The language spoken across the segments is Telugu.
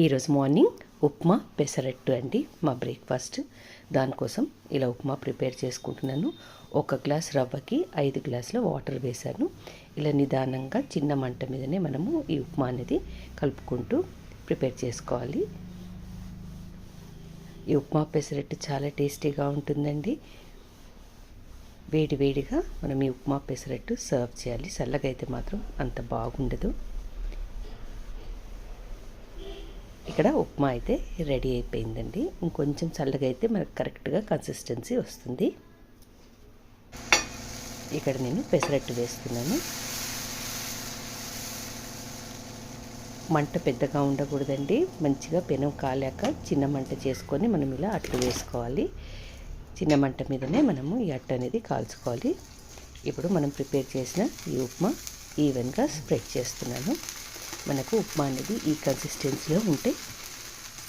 ఈరోజు మార్నింగ్ ఉప్మా పెసరట్టు అండి మా బ్రేక్ఫాస్ట్. దానికోసం ఇలా ఉప్మా ప్రిపేర్ చేసుకుంటున్నాను. 1 గ్లాస్ రవ్వకి 5 గ్లాసుల వాటర్ వేశాను. ఇలా నిదానంగా చిన్న మంట మీదనే మనము ఈ ఉప్మా అనేది కలుపుకుంటూ ప్రిపేర్ చేసుకోవాలి. ఈ ఉప్మా పెసరట్టు చాలా టేస్టీగా ఉంటుందండి. వేడివేడిగా మనం ఈ ఉప్మా పెసరట్టు సర్వ్ చేయాలి. చల్లగా అయితే మాత్రం అంత బాగుండదు. ఇక్కడ ఉప్మా అయితే రెడీ అయిపోయిందండి. ఇంకొంచెం చల్లగా అయితే మనకు కరెక్ట్గా కన్సిస్టెన్సీ వస్తుంది. ఇక్కడ నేను పెసరట్టు వేస్తున్నాను. మంట పెద్దగా ఉండకూడదండి. మంచిగా పెనం కాలాక చిన్న మంట చేసుకొని మనం ఇలా అట్టు వేసుకోవాలి. చిన్న మంట మీదనే మనము ఈ అట్టు అనేది కాల్చుకోవాలి. ఇప్పుడు మనం ప్రిపేర్ చేసిన ఈ ఉప్మా ఈవెన్గా స్ప్రెడ్ చేస్తున్నాను. మనకు ఉప్మా అనేది ఈ కన్సిస్టెన్సీలో ఉంటే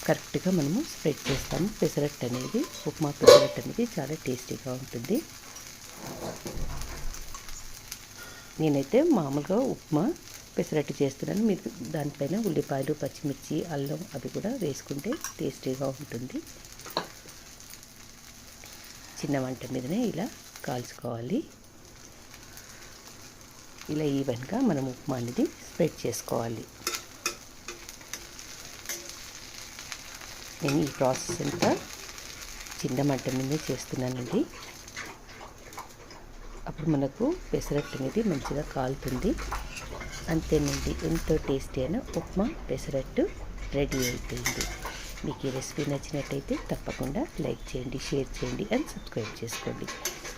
కరెక్ట్గా మనము స్ప్రెడ్ చేస్తాము. పెసరట్టు అనేది ఉప్మా పెసరట్టు అనేది చాలా టేస్టీగా ఉంటుంది. నేనైతే మామూలుగా ఉప్మా పెసరట్టు చేస్తున్నాను. మీరు దానిపైన ఉల్లిపాయలు, పచ్చిమిర్చి, అల్లం అవి కూడా వేసుకుంటే టేస్టీగా ఉంటుంది. చిన్న మంట మీదనే ఇలా కాల్చుకోవాలి. ఇలా ఈవెన్గా మనం ఉప్మా అనేది స్ప్రెడ్ చేసుకోవాలి. నేను ఈ ప్రాసెస్ అంతా చిన్న మంట మీదే చేస్తున్నానండి. అప్పుడు మనకు పెసరట్టు అనేది మంచిగా కాలుతుంది. అంతేనండి, ఎంతో టేస్టీ అయిన ఉప్మా పెసరట్టు రెడీ అయిపోయింది. మీకు ఈ రెసిపీ నచ్చినట్టయితే తప్పకుండా లైక్ చేయండి, షేర్ చేయండి అండ్ సబ్స్క్రైబ్ చేసుకోండి.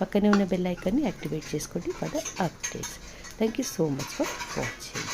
పక్కనే ఉన్న బెల్ ఐకాన్ని యాక్టివేట్ చేసుకోండి for the updates. Thank you so much for watching.